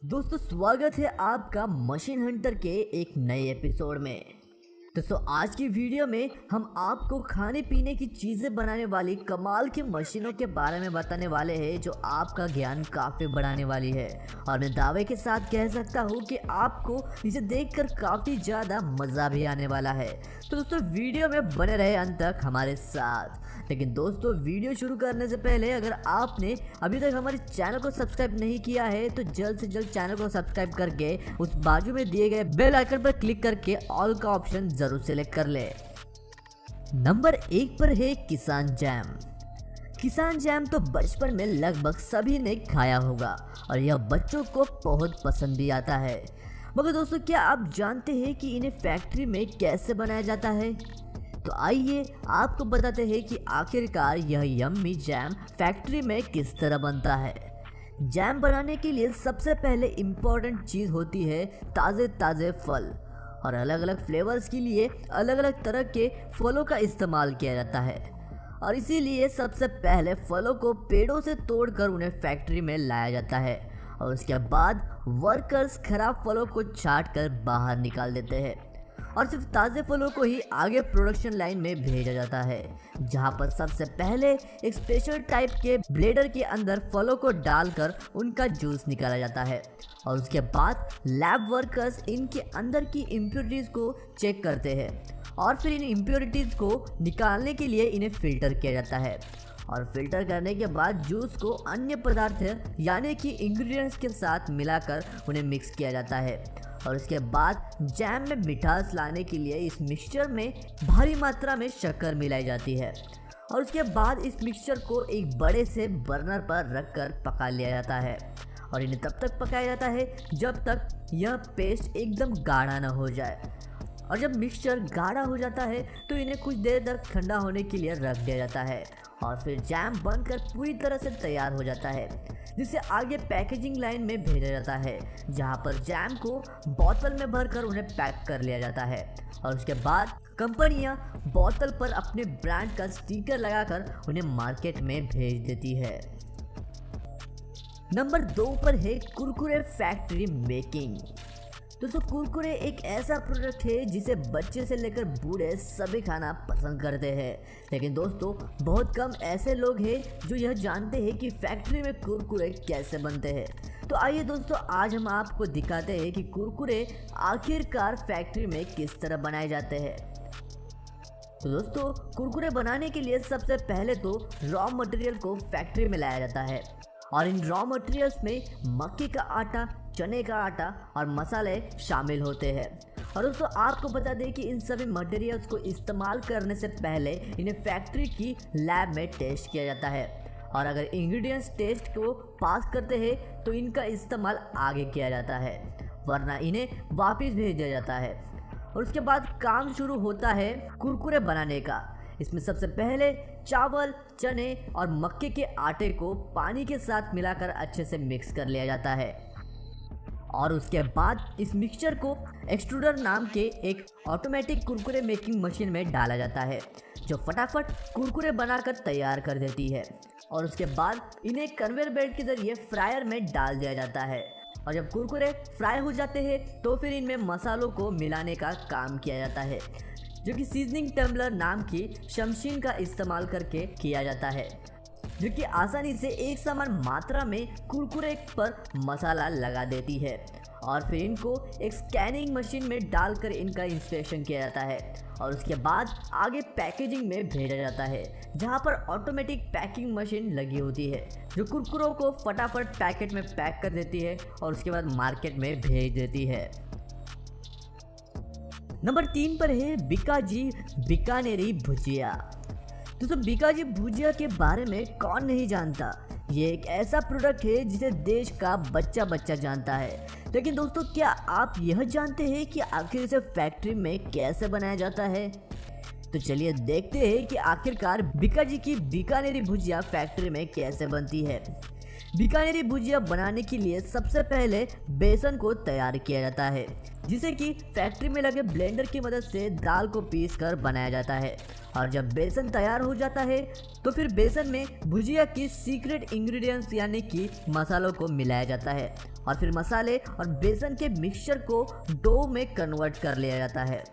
दोस्तों स्वागत है आपका मशीन हंटर के एक नए एपिसोड में। दोस्तों आज की वीडियो में हम आपको खाने पीने की चीज़ें बनाने वाली कमाल की मशीनों के बारे में बताने वाले हैं जो आपका ज्ञान काफ़ी बढ़ाने वाली है और मैं दावे के साथ कह सकता हूँ कि आपको इसे देखकर काफ़ी ज़्यादा मज़ा भी आने वाला है। तो दोस्तों वीडियो में बने रहे अंत तक हमारे साथ। लेकिन दोस्तों वीडियो शुरू करने से पहले अगर आपने अभी तक हमारे चैनल को सब्सक्राइब नहीं किया है तो जल्द से जल्द चैनल को सब्सक्राइब करके उस बाजू में दिए गए बेल आइकन पर क्लिक करके ऑल का ऑप्शन जरूर सेलेक्ट कर ले। नंबर 1 पर है किसान जैम। किसान जैम तो बचपन में लगभग सभी ने खाया होगा और यह बच्चों को बहुत पसंद भी आता है। मगर दोस्तों क्या आप जानते हैं कि इन्हें फैक्ट्री में कैसे बनाया जाता है? तो आइए आपको बताते हैं कि आखिरकार यह यम्मी जैम फैक्ट्री में किस तरह बनता है। जैम बनाने के लिए सबसे पहले इम्पोर्टेंट चीज़ होती है ताज़े फल और अलग अलग फ्लेवर्स के लिए अलग अलग तरह के फलों का इस्तेमाल किया जाता है और इसीलिए सबसे पहले फलों को पेड़ों से तोड़कर उन्हें फैक्ट्री में लाया जाता है और उसके बाद वर्कर्स खराब फलों को छांट कर बाहर निकाल देते हैं और सिर्फ ताज़े फलों को ही आगे प्रोडक्शन लाइन में भेजा जाता है, जहां पर सबसे पहले एक स्पेशल टाइप के ब्लेडर के अंदर फलों को डालकर उनका जूस निकाला जाता है और उसके बाद लैब वर्कर्स इनके अंदर की इम्प्योरिटीज़ को चेक करते हैं और फिर इन इम्प्योरिटीज़ को निकालने के लिए इन्हें फ़िल्टर किया जाता है और फिल्टर करने के बाद जूस को अन्य पदार्थ यानी कि इंग्रेडिएंट्स के साथ मिलाकर उन्हें मिक्स किया जाता है और उसके बाद जैम में मिठास लाने के लिए इस मिक्सचर में भारी मात्रा में शक्कर मिलाई जाती है और उसके बाद इस मिक्सचर को एक बड़े से बर्नर पर रखकर पका लिया जाता है और इन्हें तब तक पकाया जाता है जब तक यह पेस्ट एकदम गाढ़ा न हो जाए और जब मिक्सचर गाढ़ा हो जाता है तो इन्हें कुछ देर तक ठंडा होने के लिए रख दिया जाता है और फिर जैम बनकर पूरी तरह से तैयार हो जाता है, जिसे आगे पैकेजिंग लाइन में भेजा जाता है जहां पर जैम को बोतल में भरकर उन्हें पैक कर लिया जाता है और उसके बाद कंपनियां बोतल पर अपने ब्रांड का स्टिकर लगाकर उन्हें मार्केट में भेज देती है। नंबर 2 पर है कुरकुरे फैक्ट्री मेकिंग। दोस्तों कुरकुरे एक ऐसा प्रोडक्ट है जिसे बच्चे से लेकर बूढ़े सभी खाना पसंद करते हैं, लेकिन दोस्तों बहुत कम ऐसे लोग हैं जो यह जानते हैं कि फैक्ट्री में कुरकुरे कैसे बनते हैं। तो आइए दोस्तों आज हम आपको दिखाते हैं कि कुरकुरे आखिरकार फैक्ट्री में किस तरह बनाए जाते हैं। तो दोस्तों कुरकुरे बनाने के लिए सबसे पहले तो रॉ मटेरियल को फैक्ट्री में लाया जाता है और इन रॉ मटेरियल्स में मक्के का आटा, चने का आटा और मसाले शामिल होते हैं और दोस्तों आपको बता दें कि इन सभी मटेरियल्स को इस्तेमाल करने से पहले इन्हें फैक्ट्री की लैब में टेस्ट किया जाता है और अगर इंग्रेडिएंट्स टेस्ट को पास करते हैं तो इनका इस्तेमाल आगे किया जाता है, वरना इन्हें वापस भेज दिया जाता है और उसके बाद काम शुरू होता है कुरकुरे बनाने का। इसमें सबसे पहले चावल, चने और मक्के के आटे को पानी के साथ मिलाकर अच्छे से मिक्स कर लिया जाता है और उसके बाद इस मिक्सचर को एक्सट्रूडर नाम के एक ऑटोमेटिक कुरकुरे मेकिंग मशीन में डाला जाता है जो फटाफट कुरकुरे बनाकर तैयार कर देती है और उसके बाद इन्हें कन्वेयर बेल्ट के जरिए फ्रायर में डाल दिया जाता है और जब कुरकुरे फ्राई हो जाते हैं तो फिर इनमें मसालों को मिलाने का काम किया जाता है जो कि सीजनिंग टम्बलर नाम की शमशीन का इस्तेमाल करके किया जाता है, जो कि आसानी से एक समान मात्रा में कुरकुरे पर मसाला लगा देती है और फिर इनको एक स्कैनिंग मशीन में डालकर इनका इंस्पेक्शन किया जाता है और उसके बाद आगे पैकेजिंग में भेजा जाता है जहां पर ऑटोमेटिक पैकिंग मशीन लगी होती है जो कुरकुरों को फटाफट पैकेट में पैक कर देती है और उसके बाद मार्केट में भेज देती है। नंबर 3 पर है बीकाजी बीकानेरी भुजिया। दोस्तों बीकाजी भुजिया के बारे में कौन नहीं जानता। ये एक ऐसा प्रोडक्ट है जिसे देश का बच्चा बच्चा जानता है, लेकिन दोस्तों क्या आप यह जानते हैं कि आखिर इसे फैक्ट्री में कैसे बनाया जाता है? तो चलिए देखते हैं कि आखिरकार बीकाजी की बीकानेरी भुजिया फैक्ट्री में कैसे बनती है। बीकानेरी भुजिया बनाने के लिए सबसे पहले बेसन को तैयार किया जाता है, जिसे कि फैक्ट्री में लगे ब्लेंडर की मदद से दाल को पीस कर बनाया जाता है। और जब बेसन तैयार हो जाता है तो फिर बेसन में भुजिया की सीक्रेट इंग्रेडिएंट्स यानी कि मसालों को मिलाया जाता है और फिर मसाले और बेसन के मिक्सचर को डो में कन्वर्ट कर लिया जाता है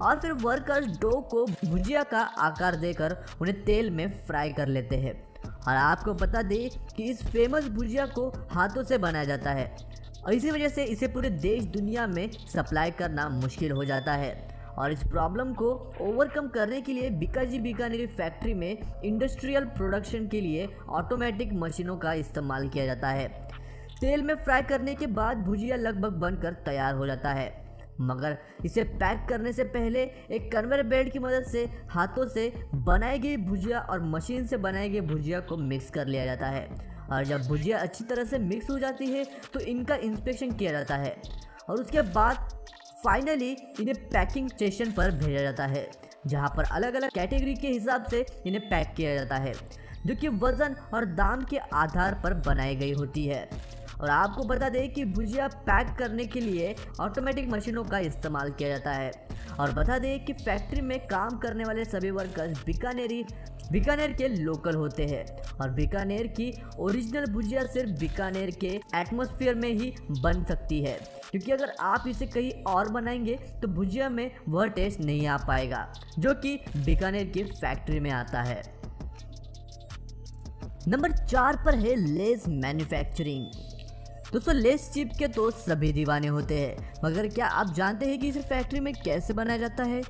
और फिर वर्कर्स डो को भुजिया का आकार देकर उन्हें तेल में फ्राई कर लेते हैं। और आपको बता दें कि इस फेमस भुजिया को हाथों से बनाया जाता है और इसी वजह से इसे पूरे देश दुनिया में सप्लाई करना मुश्किल हो जाता है। और इस प्रॉब्लम को ओवरकम करने के लिए बीकाजी बीकानेरी फैक्ट्री में इंडस्ट्रियल प्रोडक्शन के लिए ऑटोमेटिक मशीनों का इस्तेमाल किया जाता है। तेल में फ्राई करने के बाद भुजिया लगभग बनकर तैयार हो जाता है, मगर इसे पैक करने से पहले एक कन्वेयर बेल्ट की मदद से हाथों से बनाई गई भुजिया और मशीन से बनाई गई भुजिया को मिक्स कर लिया जाता है। और जब भुजिया अच्छी तरह से मिक्स हो जाती है तो इनका इंस्पेक्शन किया जाता है और उसके बाद फाइनली इन्हें पैकिंग स्टेशन पर भेजा जाता है, जहां पर अलग अलग कैटेगरी के हिसाब से इन्हें पैक किया जाता है, जो कि वजन और दाम के आधार पर बनाई गई होती है। और आपको बता दें कि भुजिया पैक करने के लिए ऑटोमेटिक मशीनों का इस्तेमाल किया जाता है। और बता दें कि फैक्ट्री में काम करने वाले सभी वर्कर्स बीकानेर के लोकल होते हैं और बीकानेर की ओरिजिनल भुजिया सिर्फ बीकानेर के एटमॉस्फेयर में ही बन सकती है, क्योंकि अगर आप इसे कहीं और बनाएंगे तो भुजिया में वह टेस्ट नहीं आ पाएगा जो कि बीकानेर की फैक्ट्री में आता है। नंबर 4 पर है लेस मैन्युफैक्चरिंग। दोस्तों, लेस चिप के तो सभी दीवाने होते हैं, मगर क्या आप जानते हैं कि इसे फैक्ट्री में कैसे बनाया जाता है?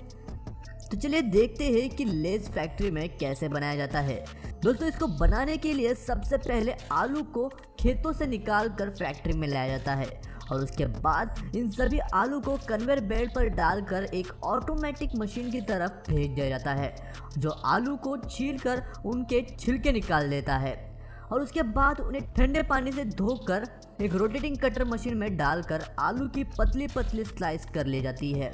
तो चलिए देखते हैं कि लेस फैक्ट्री में कैसे बनाया जाता है। दोस्तों, इसको बनाने के लिए सबसे पहले आलू को खेतों से निकाल कर फैक्ट्री में लाया जाता है और उसके बाद इन सभी आलू को कन्वेयर बेल्ट पर डालकर एक ऑटोमेटिक मशीन की तरफ भेज दिया जाता है, जो आलू को छीलकर उनके छिलके निकाल देता है और उसके बाद उन्हें ठंडे पानी से धोकर एक रोटेटिंग कटर मशीन में डालकर आलू की पतली पतली स्लाइस कर ली जाती है।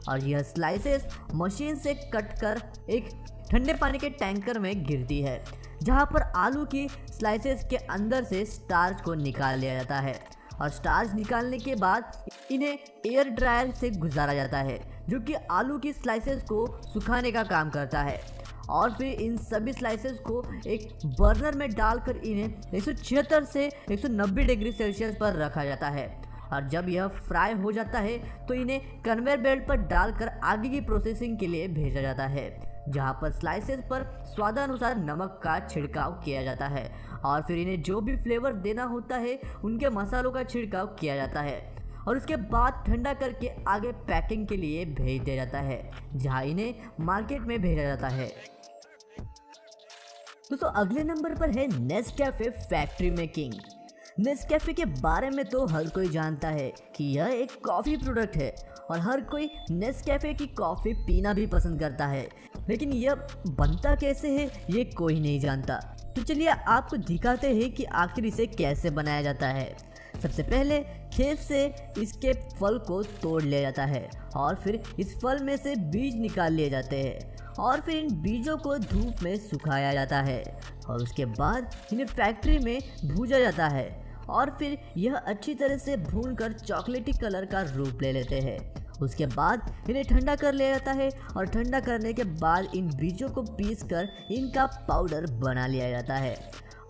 और यह स्लाइसेस मशीन से कट कर एक ठंडे पानी के टैंकर में गिरती है, जहां पर आलू की स्लाइसेस के अंदर से स्टार्च को निकाल लिया जाता है। और स्टार्च निकालने के बाद इन्हें एयर ड्रायर से गुजारा जाता है, जो कि आलू की स्लाइसेस को सुखाने का काम करता है। और फिर इन सभी स्लाइसेस को एक बर्नर में डालकर इन्हें 176 से 190 डिग्री सेल्सियस पर रखा जाता है। और जब यह फ्राई हो जाता है तो इन्हें कन्वेयर बेल्ट पर डालकर आगे की प्रोसेसिंग के लिए भेजा जाता है, जहां पर स्लाइसेस पर स्वादानुसार नमक का छिड़काव किया जाता है और फिर इन्हें जो भी फ्लेवर देना होता है उनके मसालों का छिड़काव किया जाता है और उसके बाद ठंडा करके आगे पैकिंग के लिए भेज दिया जाता है, जहां इन्हें मार्केट में भेजा जाता है। दोस्तों, अगले नंबर पर है नेस्कैफे फैक्ट्री मेकिंग। नेस्कैफे के बारे में तो हर कोई जानता है कि यह एक कॉफ़ी प्रोडक्ट है और हर कोई नेस्कैफे की कॉफ़ी पीना भी पसंद करता है, लेकिन यह बनता कैसे है ये कोई नहीं जानता। तो चलिए आपको दिखाते हैं कि आखिर इसे कैसे बनाया जाता है। सबसे पहले खेत से इसके फल को तोड़ लिया जाता है और फिर इस फल में से बीज निकाल लिए जाते हैं और फिर इन बीजों को धूप में सुखाया जाता है और उसके बाद इन्हें फैक्ट्री में भूजा जाता है और फिर यह अच्छी तरह से भूनकर चॉकलेटी कलर का रूप ले लेते हैं। उसके बाद इन्हें ठंडा कर लिया जाता है और ठंडा करने के बाद इन बीजों को पीसकर इनका पाउडर बना लिया जाता है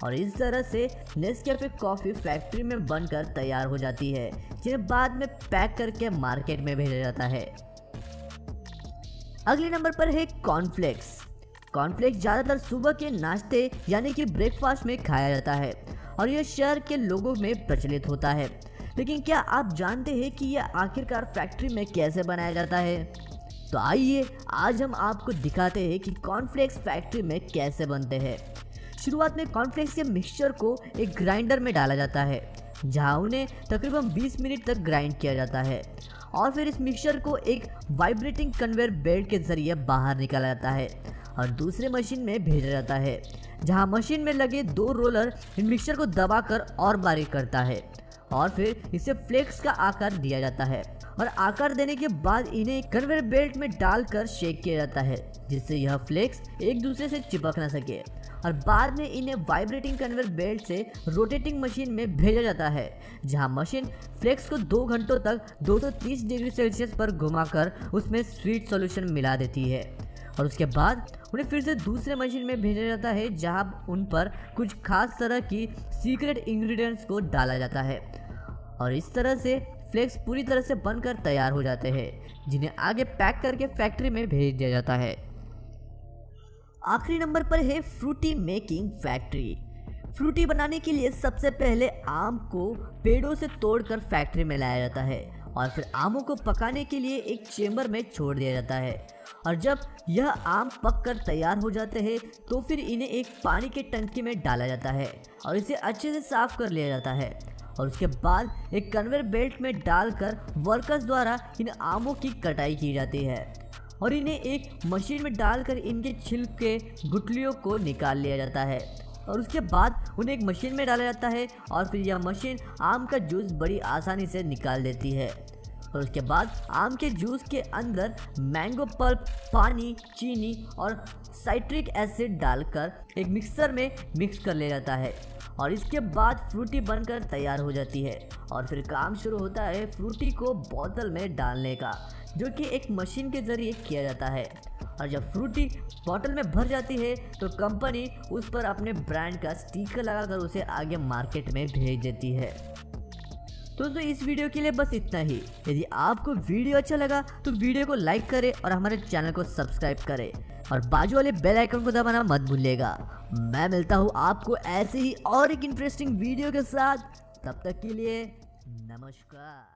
और इस तरह से नेस्कैफे कॉफ़ी फैक्ट्री में बनकर तैयार हो जाती है, जिन्हें बाद में पैक करके मार्केट में भेजा जाता है। अगले नंबर पर है कॉर्नफ्लेक्स। कॉर्नफ्लेक्स ज़्यादातर सुबह के नाश्ते यानी कि ब्रेकफास्ट में खाया जाता है और यह शहर के लोगों में प्रचलित होता है, लेकिन क्या आप जानते हैं कि यह आखिरकार फैक्ट्री में कैसे बनाया जाता है? तो आइए आज हम आपको दिखाते हैं कि कॉर्नफ्लेक्स फैक्ट्री में कैसे बनते हैं। शुरुआत में कॉर्नफ्लेक्स के मिक्सचर को एक ग्राइंडर में डाला जाता है, जहां उन्हें तकरीबन 20 मिनट तक ग्राइंड किया जाता है और फिर इस मिक्सचर को एक वाइब्रेटिंग कन्वेयर बेल्ट के जरिए बाहर निकाला जाता है और दूसरे मशीन में भेजा जाता है, जहां मशीन में लगे 2 रोलर इन मिक्सचर को दबाकर और बारीक करता है और फिर इसे फ्लेक्स का आकार दिया जाता है और आकार देने के बाद इन्हें कन्वेयर बेल्ट में डालकर शेक किया जाता है, जिससे यह फ्लेक्स एक दूसरे से चिपक ना सके और बाद में इन्हें वाइब्रेटिंग कन्वेयर बेल्ट से रोटेटिंग मशीन में भेजा जाता है, जहां मशीन फ्लेक्स को 2 घंटों तक 230 डिग्री सेल्सियस पर घुमाकर उसमें स्वीट सॉल्यूशन मिला देती है। और उसके बाद उन्हें फिर से दूसरे मशीन में भेजा जाता है, जहां उन पर कुछ खास तरह की सीक्रेट इंग्रेडिएंट्स को डाला जाता है और इस तरह से फ्लेक्स पूरी तरह से बनकर तैयार हो जाते हैं, जिन्हें आगे पैक करके फैक्ट्री में भेज दिया जाता है। आखिरी नंबर पर है फ्रूटी मेकिंग फैक्ट्री। फ्रूटी बनाने के लिए सबसे पहले आम को पेड़ों से तोड़कर फैक्ट्री में लाया जाता है और फिर आमों को पकाने के लिए एक चेम्बर में छोड़ दिया जाता है। और जब यह आम पककर तैयार हो जाते हैं तो फिर इन्हें एक पानी के टंकी में डाला जाता है और इसे अच्छे से साफ कर लिया जाता है और उसके बाद एक कन्वेयर बेल्ट में डालकर वर्कर्स द्वारा इन आमों की कटाई की जाती है और इन्हें एक मशीन में डालकर इनके छिलके गुठलियों को निकाल लिया जाता है और उसके बाद उन्हें एक मशीन में डाला जाता है और फिर यह मशीन आम का जूस बड़ी आसानी से निकाल देती है। और उसके बाद आम के जूस के अंदर मैंगो पल्प, पानी, चीनी और साइट्रिक एसिड डालकर एक मिक्सर में मिक्स कर लिया जाता है और इसके बाद फ्रूटी बनकर तैयार हो जाती है और फिर काम शुरू होता है फ्रूटी को बोतल में डालने का, जो कि एक मशीन के ज़रिए किया जाता है। और जब फ्रूटी बोतल में भर जाती है तो कंपनी उस पर अपने ब्रांड का स्टिकर लगाकर उसे आगे मार्केट में भेज देती है। दोस्तों इस वीडियो के लिए बस इतना ही। यदि आपको वीडियो अच्छा लगा तो वीडियो को लाइक करें और हमारे चैनल को सब्सक्राइब करें और बाजू वाले बेल आइकन को दबाना मत भूलिएगा। मैं मिलता हूँ आपको ऐसे ही और एक इंटरेस्टिंग वीडियो के साथ। तब तक के लिए नमस्कार।